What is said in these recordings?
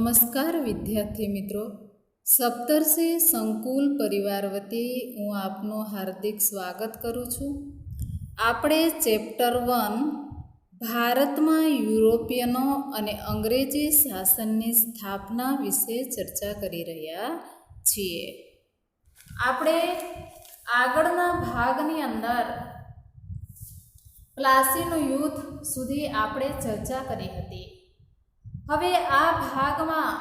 નમસ્કાર વિદ્યાર્થી મિત્રો, સપ્તર્ષિ સંકુલ પરિવાર વતી હું આપનું હાર્દિક સ્વાગત કરું છું. આપણે ચેપ્ટર 1 ભારતમાં યુરોપિયનો અને અંગ્રેજી શાસનની સ્થાપના વિશે ચર્ચા કરી રહ્યા છીએ. આપણે આગળના ભાગની અંદર પ્લાસીનું યુદ્ધ સુધી આપણે ચર્ચા કરી હતી. હવે આ ભાગમાં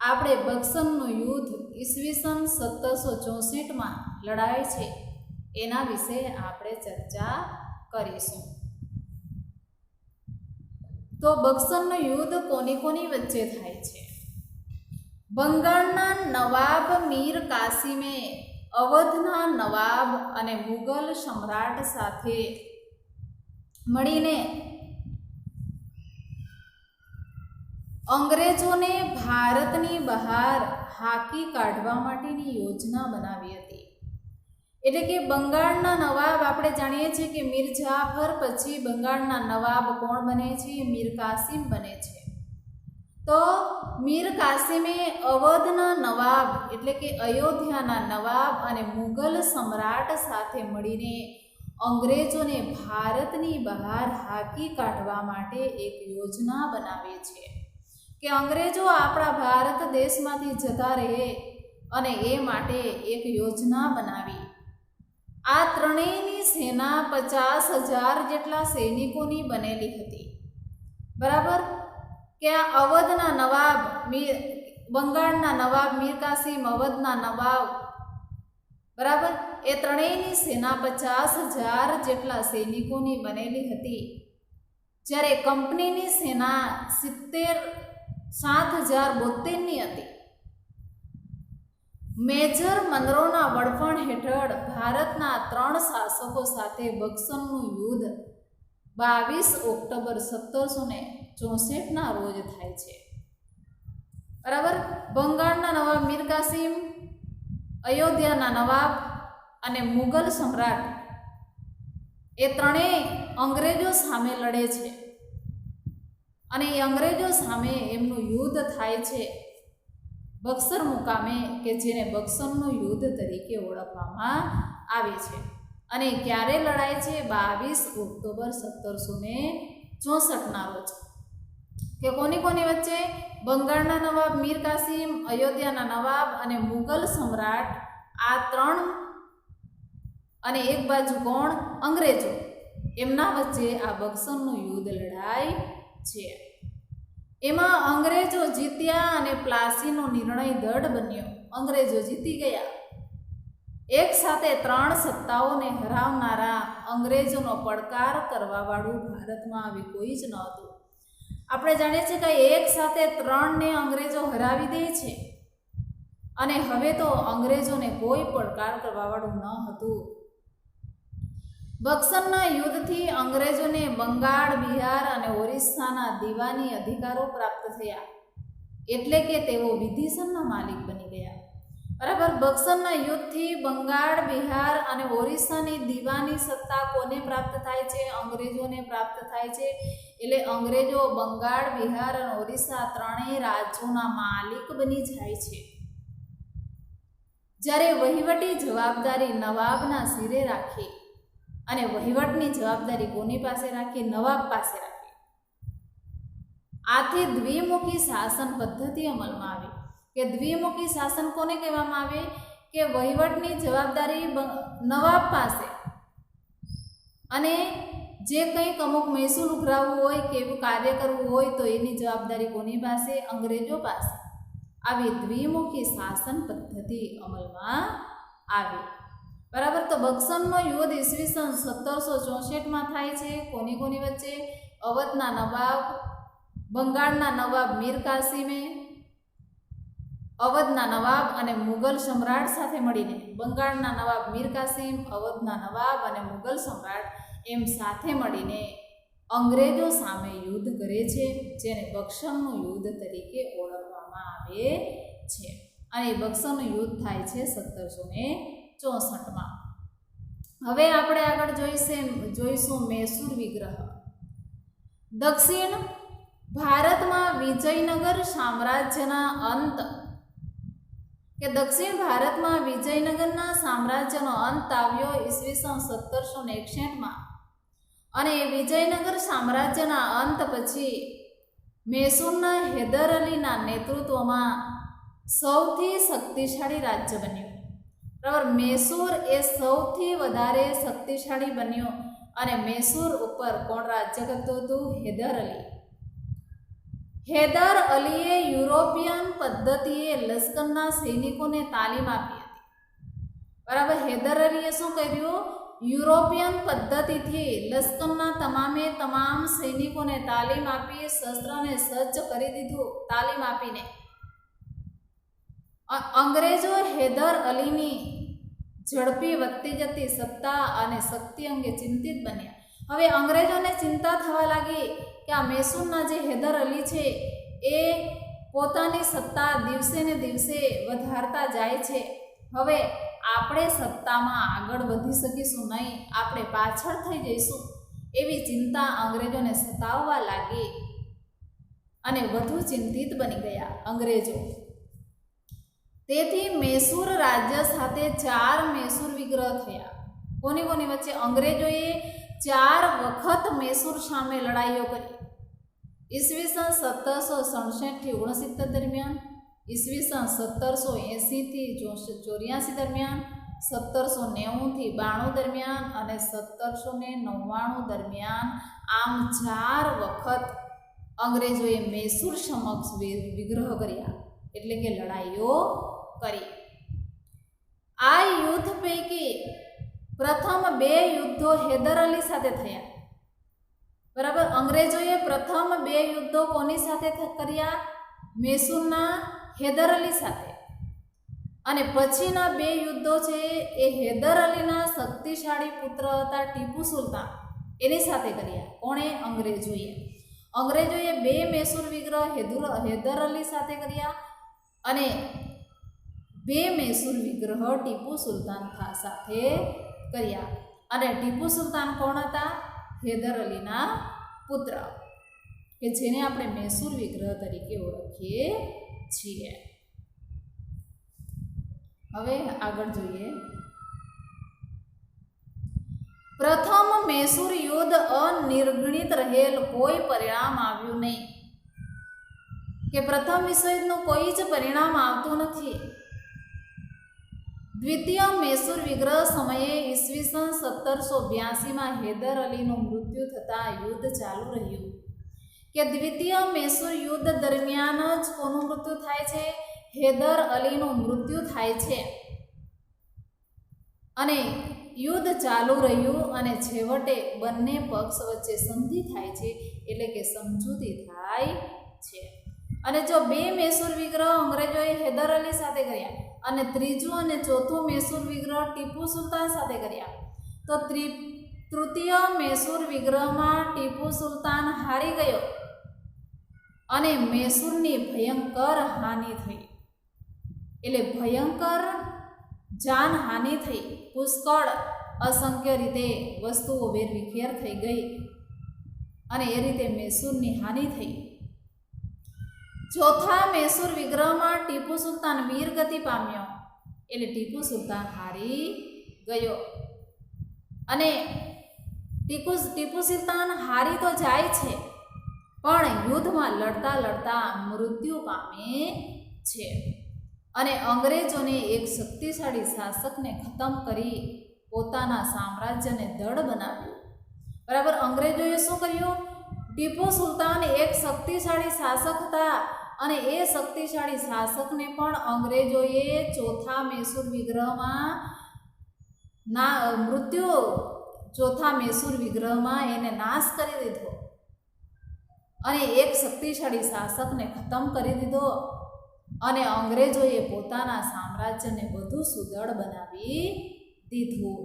આપણે બક્સરનું યુદ્ધ ઈસવીસન 1764માં લડાય છે એના વિશે આપણે ચર્ચા કરીશું. તો બક્સરનું યુદ્ધ કોની કોની વચ્ચે થાય છે? બંગાળના નવાબ મીર કાસિમે અવધના નવાબ અને મુગલ સમ્રાટ સાથે મળીને અંગ્રેજોને ભારતની બહાર હાંકી કાઢવા માટેની યોજના બનાવી હતી. એટલે કે બંગાળના નવાબ આપણે જાણીએ છીએ કે મીર જાફર પછી બંગાળના નવાબ કોણ બને છે? મીર કાસિમ બને છે. તો મીર કાસિમે અવધના નવાબ એટલે કે અયોધ્યાના નવાબ અને મુગલ સમ્રાટ સાથે મળીને અંગ્રેજોને ભારતની બહાર હાંકી કાઢવા માટે એક યોજના બનાવે છે કે અંગ્રેજો આપણા ભારત દેશમાંથી જતા રહે અને એ માટે એક યોજના બનાવી. આ ત્રણેયની સેના 50,000 જેટલા સૈનિકોની બનેલી હતી. બરાબર? કે આ અવધના નવાબ બંગાળના નવાબ મીર કાસિમ, અવધના નવાબ, બરાબર, એ ત્રણેયની સેના 50,000 જેટલા સૈનિકોની બનેલી હતી. જ્યારે કંપનીની સેના 7,072ની હતી. મેજર મનરોના વડપણ હેઠળ ભારતના 3 શાસકો સાથે બક્સરનું યુદ્ધ 22 ઓક્ટોબર 1764ના રોજ થાય છે. બરાબર? બંગાળના નવાબ મીર કાસિમ, અયોધ્યાના નવાબ અને મુગલ સમ્રાટ એ ત્રણેય અંગ્રેજો સામે લડે છે અને એ અંગ્રેજો સામે એમનું યુદ્ધ થાય છે બક્સર મુકામે, કે જેને બક્સરનું યુદ્ધ તરીકે ઓળખવામાં આવે છે. અને ક્યારે લડાય છે? 22 ઓક્ટોબર 1764ના રોજ. કે કોની કોની વચ્ચે? બંગાળના નવાબ મીર કાસિમ, અયોધ્યાના નવાબ અને મુગલ સમ્રાટ, આ ત્રણ, અને એક બાજુ કોણ? અંગ્રેજો. એમના વચ્ચે આ બક્સરનું યુદ્ધ લડાય છે. એમાં અંગ્રેજો જીત્યા અને પ્લાસીનો નિર્ણય દઢ બન્યો. અંગ્રેજો જીતી ગયા. એક સાથે 3 સત્તાઓને હરાવનારા અંગ્રેજોનો પડકાર કરવાવાળું ભારતમાં આવી કોઈ જ ન હતું. આપણે જાણીએ છીએ કે એક સાથે 3ને અંગ્રેજો હરાવી દે છે અને હવે તો અંગ્રેજોને કોઈ પડકાર કરવાવાળું ન હતું. બક્સરના યુદ્ધથી અંગ્રેજોને બંગાળ, બિહાર અને ઓરિસ્સાના દીવાની અધિકારો પ્રાપ્ત થયા. એટલે કે તેઓ વિધિસરના માલિક બની ગયા. બરાબર? બક્સરના યુદ્ધથી બંગાળ, બિહાર અને ઓરિસ્સાની દીવાની સત્તા કોને પ્રાપ્ત થાય છે? અંગ્રેજોને પ્રાપ્ત થાય છે. એટલે અંગ્રેજો બંગાળ, બિહાર અને ઓરિસ્સા ત્રણેય રાજ્યોના માલિક બની જાય છે. જ્યારે વહીવટી જવાબદારી નવાબના સિરે રાખી અને વહીવટની જવાબદારી કોની પાસે રાખી? નવાબ પાસે રાખી. આથી દ્વિમુખી શાસન પદ્ધતિ અમલમાં આવી. કે દ્વિમુખી શાસન કોને કહેવામાં આવે? કે વહીવટની જવાબદારી નવાબ પાસે અને જે કંઈક અમુક મહેસૂલ ઉઘરાવવું હોય કે એવું કાર્ય કરવું હોય તો એની જવાબદારી કોની પાસે? અંગ્રેજો પાસે. આવી દ્વિમુખી શાસન પદ્ધતિ અમલમાં આવી. બરાબર? તો બક્સરનો યુદ્ધ ઈસવીસન 1764માં થાય છે. કોની કોની વચ્ચે? અવધના નવાબ, બંગાળના નવાબ મીર કાસિમે, અવધના નવાબ અને મુગલ સમ્રાટ સાથે મળીને. બંગાળના નવાબ મીર કાસિમ, અવધના નવાબ અને મુગલ સમ્રાટ એમ સાથે મળીને અંગ્રેજો સામે યુદ્ધ કરે છે, જેને બક્સરનું યુદ્ધ તરીકે ઓળખવામાં આવે છે. અને બક્સરનું યુદ્ધ થાય છે 1764માં. હવે આપણે આગળ જોઈશું મૈસૂર વિગ્રહ. દક્ષિણ ભારતમાં વિજયનગર સામ્રાજ્યના અંત કે દક્ષિણ ભારતમાં વિજયનગરના સામ્રાજ્યનો અંત આવ્યો ઈસવીસન 1761માં અને વિજયનગર સામ્રાજ્યના અંત પછી મૈસૂરના હૈદર અલીના નેતૃત્વમાં સૌથી શક્તિશાળી રાજ્ય બન્યું. બરાબર, મૈસૂર એ સૌથી વધારે શક્તિશાળી બન્યું અને મૈસૂર ઉપર કોણ રાજ્ય કરતું હતું? હૈદર અલી. હૈદર અલીએ યુરોપિયન પદ્ધતિએ લશ્કરના સૈનિકોને તાલીમ આપી હતી. બરાબર, હૈદર અલીએ શું કર્યું? યુરોપિયન પદ્ધતિથી લશ્કરના તમામ સૈનિકોને તાલીમ આપી, શસ્ત્રને સજ્જ કરી દીધું તાલીમ આપીને. અંગ્રેજો હૈદર અલીની ઝડપી વધતી જતી સત્તા અને શક્તિ અંગે ચિંતિત બન્યા. હવે અંગ્રેજોને ચિંતા થવા લાગી કે આ મૈસૂરના જે હૈદર અલી છે એ પોતાની સત્તા દિવસે ને દિવસે વધારતા જાય છે. હવે આપણે સત્તામાં આગળ વધી શકીશું નહીં, આપણે પાછળ થઈ જઈશું એવી ચિંતા અંગ્રેજોને સતાવવા લાગી અને વધુ ચિંતિત બની ગયા અંગ્રેજો. તેથી મૈસૂર રાજ્ય સાથે 4 મૈસૂર વિગ્રહ થયા. કોની વચ્ચે? અંગ્રેજોએ 4 વખત મૈસૂર સામે લડાઈઓ કરી. ઈસવીસન 1767 થી 69 દરમિયાન, ઈસવીસન 1780 થી 84 દરમિયાન, 1790 થી 92 દરમિયાન અને 1799 દરમિયાન. આમ 4 વખત અંગ્રેજોએ મૈસૂર સમક્ષ વિગ્રહ કર્યા, એટલે કે લડાઈઓ કરી. આ યુદ્ધ પૈકી પ્રથમ 2 યુદ્ધો હૈદર અલી સાથે થયા. બરાબર, અંગ્રેજોએ પ્રથમ 2 યુદ્ધો કોની સાથે કર્યા? મૈસૂરના હૈદર અલી સાથે. અને પછીના 2 યુદ્ધો છે એ હૈદર અલીના શક્તિશાળી પુત્ર હતા ટીપુ સુલતાન એની સાથે કર્યા. કોણે? અંગ્રેજોએ. અંગ્રેજોએ 2 મૈસૂર વિગ્રહ હૈદર અલી સાથે કર્યા અને 2 મૈસૂર વિગ્રહ ટીપુ સુલતાન સાથે કર્યા. અને ટીપુ સુલતાન કોણ હતા? હૈદર અલીના પુત્ર, કે જેને આપણે મૈસૂર વિગ્રહ તરીકે ઓળખીએ છીએ. હવે આગળ જોઈએ. પ્રથમ મૈસૂર યુદ્ધ અનિર્ગણિત રહેલ, કોઈ પરિણામ આવ્યું નહીં, કે પ્રથમ વિશ્વયુદ્ધનું કોઈ જ પરિણામ આવતું નથી. દ્વિતીય મૈસૂર વિગ્રહ સમયે ઈસવીસન 1782માં હૈદર અલીનું મૃત્યુ થતાં યુદ્ધ ચાલુ રહ્યું. કે દ્વિતીય મૈસૂર યુદ્ધ દરમિયાન જ કોનું મૃત્યુ થાય છે? હૈદર અલીનું મૃત્યુ થાય છે. અને યુદ્ધ ચાલુ રહ્યું અને છેવટે બંને પક્ષ વચ્ચે સંધિ થાય છે, એટલે કે સમજૂતી થાય છે. અને જો 2 મૈસૂર વિગ્રહ અંગ્રેજોએ હૈદર અલી સાથે કર્યા અને ત્રીજું અને ચોથું મૈસૂર વિગ્રહ ટીપુ સુલતાન સાથે કર્યા, તો તૃતીય મૈસૂર વિગ્રહમાં ટીપુ સુલતાન હારી ગયો અને મૈસૂરની ભયંકર હાનિ થઈ. એટલે ભયંકર જાનહાનિ થઈ, પુષ્કળ અસંખ્ય રીતે વસ્તુઓ વેરવિખેર થઈ ગઈ અને એ રીતે મૈસૂરની હાનિ થઈ. ચોથા મૈસૂર વિગ્રહમાં ટીપુ સુલતાન વીરગતિ પામ્યો, એટલે ટીપુ સુલતાન હારી ગયો. અને ટીપુ સુલતાન હારી તો જાય છે, પણ યુદ્ધમાં લડતા લડતા મૃત્યુ પામે છે. અને અંગ્રેજોને એક શક્તિશાળી શાસકને ખતમ કરી પોતાના સામ્રાજ્યને દૃઢ બનાવ્યું. બરાબર, અંગ્રેજોએ શું કર્યું? ટીપુ સુલતાન એક શક્તિશાળી શાસક હતા અને એ શક્તિશાળી શાસકને પણ અંગ્રેજોએ ચોથા મૈસૂર વિગ્રહમાં ચોથા મૈસૂર વિગ્રહમાં એને નાશ કરી દીધો અને એક શક્તિશાળી શાસકને ખતમ કરી દીધો અને અંગ્રેજોએ પોતાના સામ્રાજ્યને વધુ સુદૃઢ બનાવી દીધું.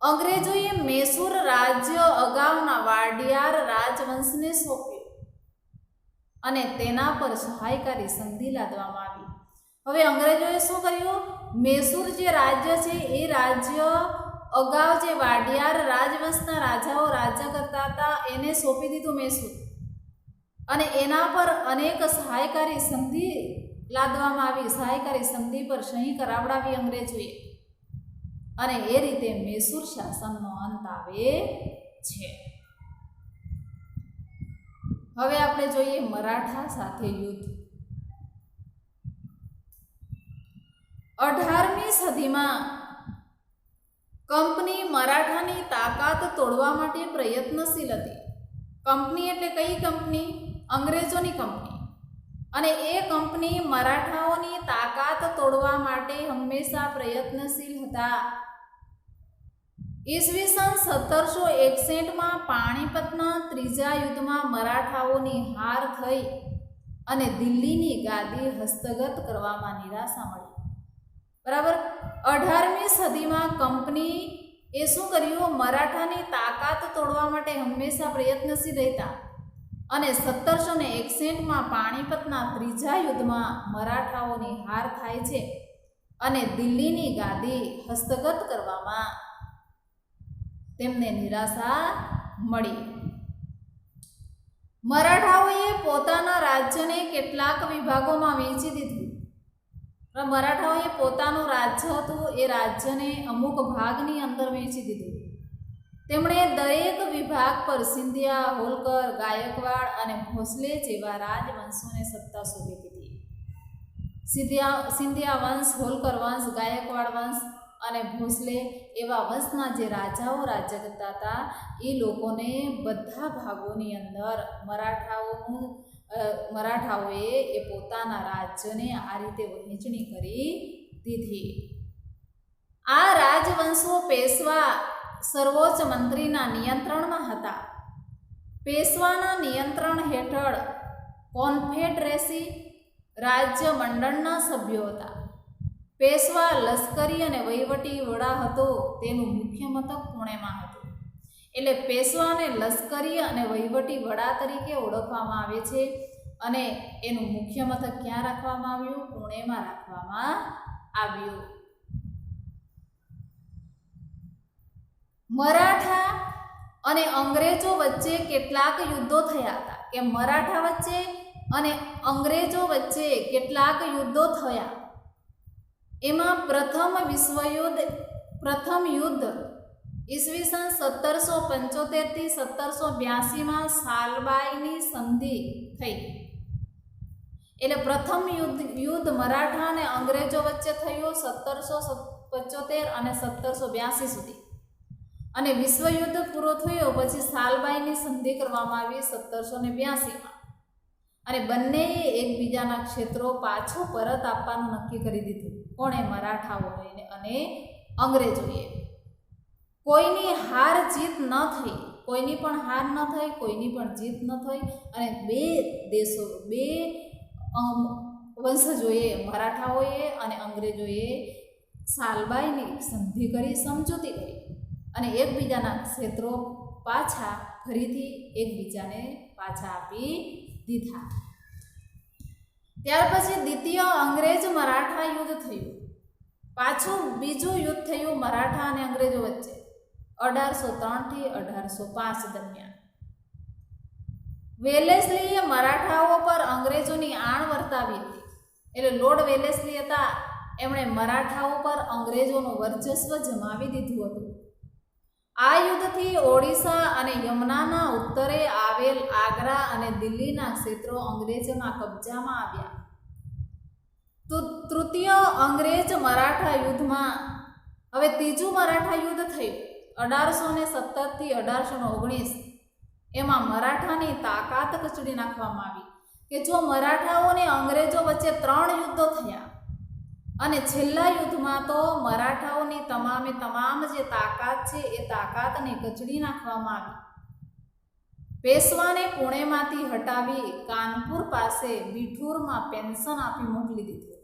અંગ્રેજોએ મૈસૂર રાજ્ય અગાઉના વાડિયાર રાજવંશને સોંપ્યું અને તેના પર સહાયકારી સંધિ લાદવામાં આવી. હવે અંગ્રેજોએ શું કર્યું? મૈસૂર જે રાજ્ય છે એ રાજ્ય અગાઉ જે વાડિયાર રાજવંશના રાજાઓ રાજ્ય કરતા હતા એને સોંપી દીધું મૈસૂર. અને એના પર અનેક સહાયકારી સંધિ લાદવામાં આવી. સહાયકારી સંધિ પર સહી કરાવડાવી અંગ્રેજોએ અને એ રીતે મૈસૂર શાસનનો અંત આવે છે. હવે આપણે જોઈએ મરાઠા સાથે યુદ્ધ. 18મી સદીમાં કંપની મરાઠાની તાકાત તોડવા માટે પ્રયત્નશીલ હતી. કંપની એટલે કઈ કંપની? અંગ્રેજોની કંપની. અને એ કંપની મરાઠાઓની તાકાત તોડવા માટે હંમેશા પ્રયત્નશીલ હતા. ઈસવીસન 1761માં પાણીપતના ત્રીજા યુદ્ધમાં મરાઠાઓની હાર થઈ અને દિલ્હીની ગાદી હસ્તગત કરવામાં નિરાશા મળી. બરાબર. 18મી સદીમાં કંપની એ શું કર્યું? મરાઠાની તાકાત તોડવા માટે હંમેશા પ્રયત્નશીલ રહેતા અને 1761માં પાણીપતના ત્રીજા યુદ્ધમાં મરાઠાઓની હાર થાય છે અને દિલ્હીની ગાદી હસ્તગત કરવામાં તેમને નિરાશા મળી. મરાઠાઓએ પોતાના રાજ્યને કેટલાક વિભાગોમાં વહેંચી દીધું. મરાઠાઓએ પોતાનું રાજ્ય હતું એ રાજ્યને અમુક ભાગની અંદર વહેંચી દીધું. તેમણે દરેક વિભાગ પર સિંધિયા, હોલકર, ગાયકવાડ અને ભોસલે જેવા રાજવંશોને સત્તા સોંપી દીધી. સિંધિયા વંશ, હોલકર વંશ, ગાયકવાડ વંશ અને ભોસલે એવા વંશના જે રાજાઓ રાજ્ય કરતા હતા એ લોકોને બધા ભાગોની અંદર મરાઠાઓએ એ પોતાના રાજ્યને આ રીતે વહેંચણી કરી દીધી. આ રાજવંશો પેશવા સર્વોચ્ચ મંત્રીના નિયંત્રણમાં હતા. પેશવાના નિયંત્રણ હેઠળ કોન્ફેડરેસી રાજ્ય મંડળના સભ્યો હતા. પેશવા લશ્કરી અને વહીવટી વડા હતો. તેનું મુખ્ય મથક પુણેમાં હતું. એટલે પેશવાને લશ્કરી અને વહીવટી વડા તરીકે ઓળખવામાં આવે છે અને એનું મુખ્ય મથક ક્યાં રાખવામાં આવ્યું? પુણેમાં રાખવામાં આવ્યું. મરાઠા અને અંગ્રેજો વચ્ચે કેટલાક યુદ્ધો થયા હતા. કે મરાઠા વચ્ચે અને અંગ્રેજો વચ્ચે કેટલાક યુદ્ધો થયા. એમાં પ્રથમ યુદ્ધ ઈસવીસન 1775 થી 1782માં સાલબાઈની સંધિ થઈ. એટલે પ્રથમ યુદ્ધ મરાઠા અને અંગ્રેજો વચ્ચે થયું 1775 અને 1782 સુધી. અને વિશ્વયુદ્ધ પૂરો થયો પછી સાલબાઈની સંધિ કરવામાં આવી 1782માં. અને બંનેએ એકબીજાના ક્ષેત્રો પાછો પરત આપવાનું નક્કી કરી દીધું. કોણે? મરાઠાઓએ અને અંગ્રેજોએ. કોઈની હાર જીત ન થઈ. કોઈની પણ હાર ન થઈ, કોઈની પણ જીત ન થઈ. અને બે વંશજોએ, મરાઠાઓએ અને અંગ્રેજોએ સાલબાઈની સંધિ કરી, સમજૂતી કરી અને એકબીજાના ક્ષેત્રો પાછા ફરીથી એકબીજાને પાછા આપી દીધા. ત્યાર પછી દ્વિતીય અંગ્રેજ મરાઠા યુદ્ધ થયું. પાછું બીજું યુદ્ધ થયું મરાઠા અને અંગ્રેજો વચ્ચે 1803 થી 1805 દરમિયાન. વેલેસ્લીએ મરાઠાઓ પર અંગ્રેજોની આણ વર્તાવી હતી. એટલે લોર્ડ વેલેસ્લી હતા, એમણે મરાઠાઓ પર અંગ્રેજોનું વર્ચસ્વ જમાવી દીધું હતું. આ યુદ્ધથી ઓડિશા અને યમુનાના ઉત્તરે આવેલ આગ્રા અને દિલ્હીના ક્ષેત્રો અંગ્રેજોના કબજામાં આવ્યા. તો તૃતીય અંગ્રેજ મરાઠા યુદ્ધમાં હવે ત્રીજું મરાઠા યુદ્ધ થયું 1817 થી 1819. એમાં મરાઠાની તાકાત કચડી નાખવામાં આવી. કે જો મરાઠાઓ અને અંગ્રેજો વચ્ચે 3 યુદ્ધો થયા અને છેલ્લા યુદ્ધમાં તો મરાઠાઓની તમામ જે તાકાત છે એ તાકાતને કચડી નાખવામાં આવી. પેશવાને પુણેમાંથી હટાવી કાનપુર પાસે બિઠુરમાં પેન્શન આપી મોકલી દીધું.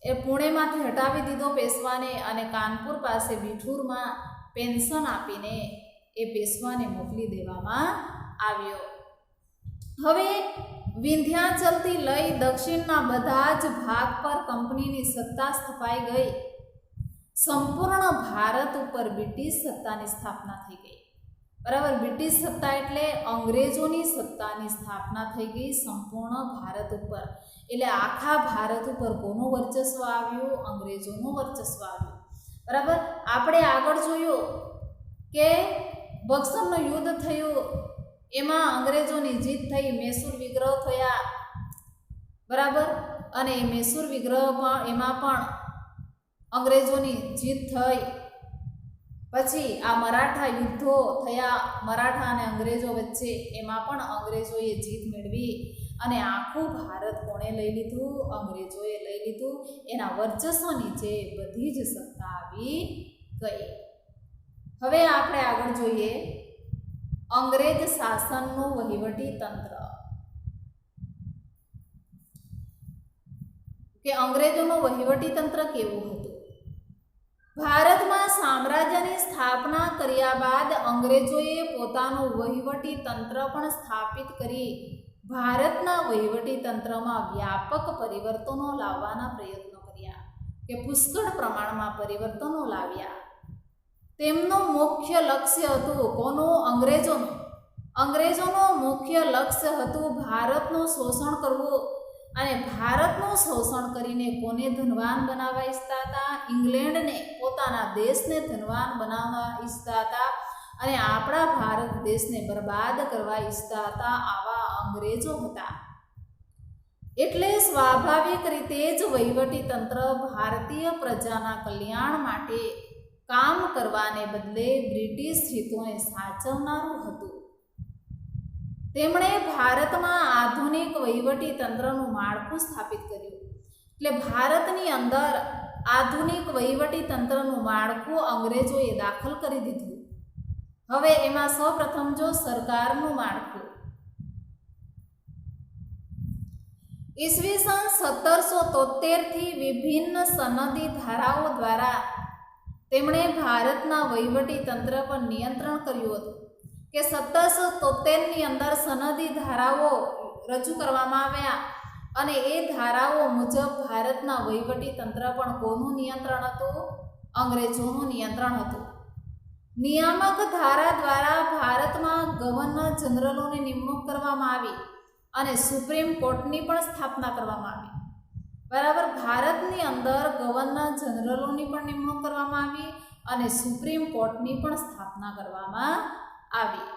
એ પુણેમાંથી હટાવી દીધો પેશવાને અને કાનપુર પાસે બિઠુરમાં પેન્શન આપીને એ પેશવાને મોકલી દેવામાં આવ્યો. હવે વિંધ્યાચલથી લઈ દક્ષિણના બધા જ ભાગ પર કંપનીની સત્તા સ્થપાઈ ગઈ. સંપૂર્ણ ભારત ઉપર બ્રિટિશ સત્તાની સ્થાપના થઈ ગઈ. બરાબર. બ્રિટિશ સત્તા એટલે અંગ્રેજોની સત્તાની સ્થાપના થઈ ગઈ સંપૂર્ણ ભારત ઉપર. એટલે આખા ભારત ઉપર કોનું વર્ચસ્વ આવ્યું? અંગ્રેજોનું વર્ચસ્વ આવ્યું. બરાબર. આપણે આગળ જોયું કે બક્સરનું યુદ્ધ થયું, એમાં અંગ્રેજોની જીત થઈ, મૈસૂર વિગ્રહ થયા. બરાબર. અને એ મૈસૂર વિગ્રહ એમાં પણ અંગ્રેજોની જીત થઈ. પછી આ મરાઠા યુદ્ધો થયા, મરાઠા અને અંગ્રેજો વચ્ચે, એમાં પણ અંગ્રેજોએ જીત મેળવી અને આખું ભારત કોણે લઈ લીધું? અંગ્રેજોએ લઈ લીધું. એના વર્ચસ્વ નીચે બધી જ સત્તા આવી ગઈ. હવે આપણે આગળ જોઈએ અંગ્રેજ શાસનનું વહીવટી તંત્ર, કે અંગ્રેજોનું વહીવટી તંત્ર કેવું હતું. ભારતમાં સામ્રાજ્યની સ્થાપના કર્યા બાદ અંગ્રેજોએ પોતાનું વહીવટી તંત્ર પણ સ્થાપિત કરી ભારતના વહીવટી તંત્રમાં વ્યાપક પરિવર્તનો લાવવાના પ્રયત્નો કર્યા, કે પુષ્કળ પ્રમાણમાં પરિવર્તનો લાવ્યા. તેમનું મુખ્ય લક્ષ્ય હતું કોનું? અંગ્રેજોનું. અંગ્રેજોનું મુખ્ય લક્ષ્ય હતું ભારતનું શોષણ કરવું, અને ભારતનું શોષણ કરીને કોને ધનવાન બનાવવા ઈચ્છતા હતા? ઇંગ્લેન્ડને, પોતાના દેશને ધનવાન બનાવવા ઈચ્છતા હતા અને આપણા ભારત દેશને બરબાદ કરવા ઈચ્છતા હતા. આવા અંગ્રેજો હતા. એટલે સ્વાભાવિક રીતે જ વહીવટી તંત્ર ભારતીય પ્રજાના કલ્યાણ માટે કામ કરવાને બદલે બ્રિટિશ હિતોને સાચવનારું હતું. તેમણે ભારતમાં આધુનિક વહીવટી તંત્રનું માળખું સ્થાપિત કર્યું. એટલે ભારતની અંદર આધુનિક વહીવટી તંત્રનું માળખું અંગ્રેજોએ દાખલ કરી દીધું. હવે એમાં સૌપ્રથમ જો સરકારનું માળખું, ઈસવીસન 1773 વિભિન્ન સનદી ધારાઓ દ્વારા તેમણે ભારતના વહીવટી તંત્ર પર નિયંત્રણ કર્યું હતું. કે 1773ની અંદર સનદી ધારાઓ રજૂ કરવામાં આવ્યા અને એ ધારાઓ મુજબ ભારતના વહીવટી તંત્ર પણ કોનું નિયંત્રણ હતું? અંગ્રેજોનું નિયંત્રણ હતું. નિયામક ધારા દ્વારા ભારતમાં ગવર્નર જનરલોની નિમણૂક કરવામાં આવી અને સુપ્રીમ કોર્ટની પણ સ્થાપના કરવામાં આવી. બરાબર. ભારતની અંદર ગવર્નર જનરલોની પણ નિમણૂક કરવામાં આવી અને સુપ્રીમ કોર્ટની પણ સ્થાપના કરવામાં આવી.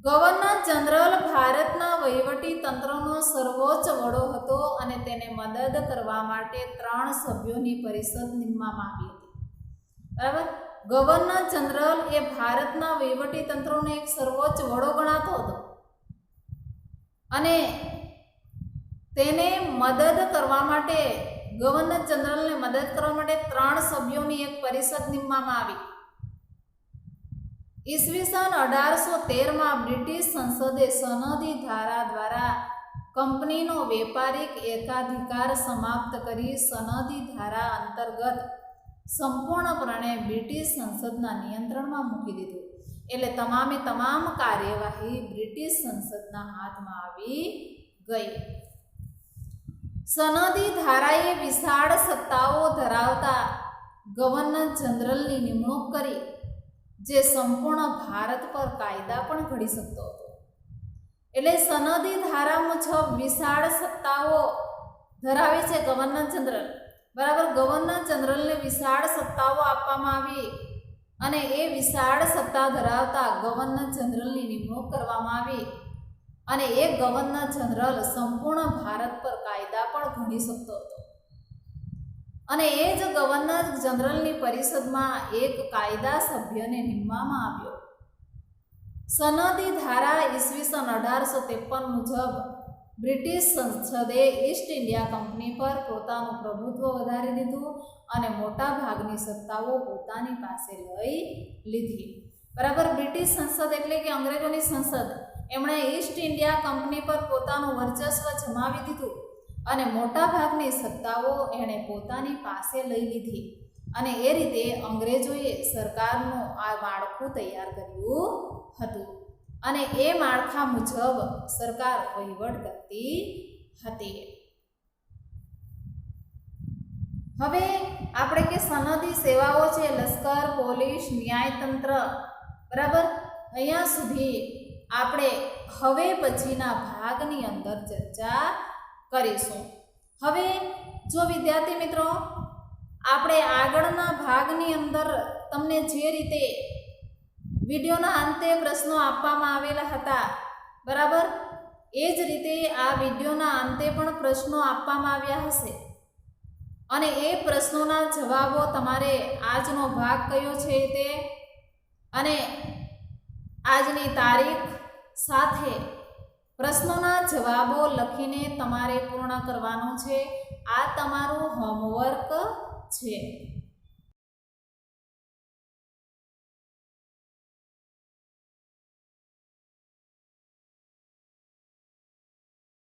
ગવર્નર જનરલ ભારતના વહીવટી તંત્રનો સર્વોચ્ચ વડો હતો અને તેને મદદ કરવા માટે 3 સભ્યોની પરિષદ નીમવામાં આવી હતી. બરાબર. ગવર્નર જનરલ એ ભારતના વહીવટી તંત્રનો એક સર્વોચ્ચ વડો ગણાતો હતો અને તેને મદદ કરવા માટે, ગવર્નર જનરલને મદદ કરવા માટે 3 સભ્યોની એક પરિષદ નીમવામાં આવી. ઈસવીસન 1813માં બ્રિટિશ સંસદે સનદી ધારા દ્વારા કંપનીનો વેપારિક એકાધિકાર સમાપ્ત કરી સનદી ધારા અંતર્ગત સંપૂર્ણપણે બ્રિટિશ સંસદના નિયંત્રણમાં મૂકી દીધું. એટલે તમામ કાર્યવાહી બ્રિટિશ સંસદના હાથમાં આવી ગઈ. સનદી ધારાએ વિશાળ સત્તાઓ ધરાવતા ગવર્નર જનરલની નિમણૂક કરી, જે સંપૂર્ણ ભારત પર કાયદા પણ ઘડી શકતો હતો. એટલે સનદી ધારા મુજબ વિશાળ સત્તાઓ ધરાવે છે ગવર્નર જનરલ. બરાબર. ગવર્નર જનરલને વિશાળ સત્તાઓ આપવામાં આવી અને એ વિશાળ સત્તા ધરાવતા ગવર્નર જનરલની નિમણૂક કરવામાં આવી અને એ ગવર્નર જનરલ સંપૂર્ણ ભારત પર કાયદા પણ ઘડી શકતો હતો. અને એ જ ગવર્નર જનરલની પરિષદમાં એક કાયદા સભ્યને નીમવામાં આવ્યો. સનદી ધારા ઈસવીસન 1853 મુજબ બ્રિટિશ સંસદે ઈસ્ટ ઇન્ડિયા કંપની પર પોતાનું પ્રભુત્વ વધારી દીધું અને મોટા ભાગની સત્તાઓ પોતાની પાસે લઈ લીધી. બરાબર. બ્રિટિશ સંસદ એટલે કે અંગ્રેજોની સંસદ, એમણે ઈસ્ટ ઇન્ડિયા કંપની પર પોતાનું વર્ચસ્વ જમાવી દીધું અને મોટા ભાગની સત્તાઓ એણે પોતાની પાસે લઈ લીધી અને એ રીતે અંગ્રેજોએ સરકારનું આ માળખું તૈયાર કર્યું હતું અને એ માળખા મુજબ સરકાર વહીવટ કરતી હતી. હવે આપણે કે સનદી સેવાઓ છે, લશ્કર, પોલીસ, ન્યાયતંત્ર, બરાબર, અહીંયા સુધી આપણે હવે પછીના ભાગની અંદર ચર્ચા કરીશું. હવે જો વિદ્યાર્થી મિત્રો આપણે આગળના ભાગની અંદર તમને જે રીતે વિડીયોના અંતે પ્રશ્નો આપવામાં આવેલા હતા, બરાબર, એ જ રીતે આ વિડીયોના અંતે પણ પ્રશ્નો આપવામાં આવ્યા હશે અને એ પ્રશ્નોના જવાબો તમારે આજનો ભાગ કયો છે તે અને આજની તારીખ સાથે પ્રશ્નોના જવાબો લખીને તમારે પૂર્ણ કરવાનું છે. આ તમારું હોમવર્ક છે.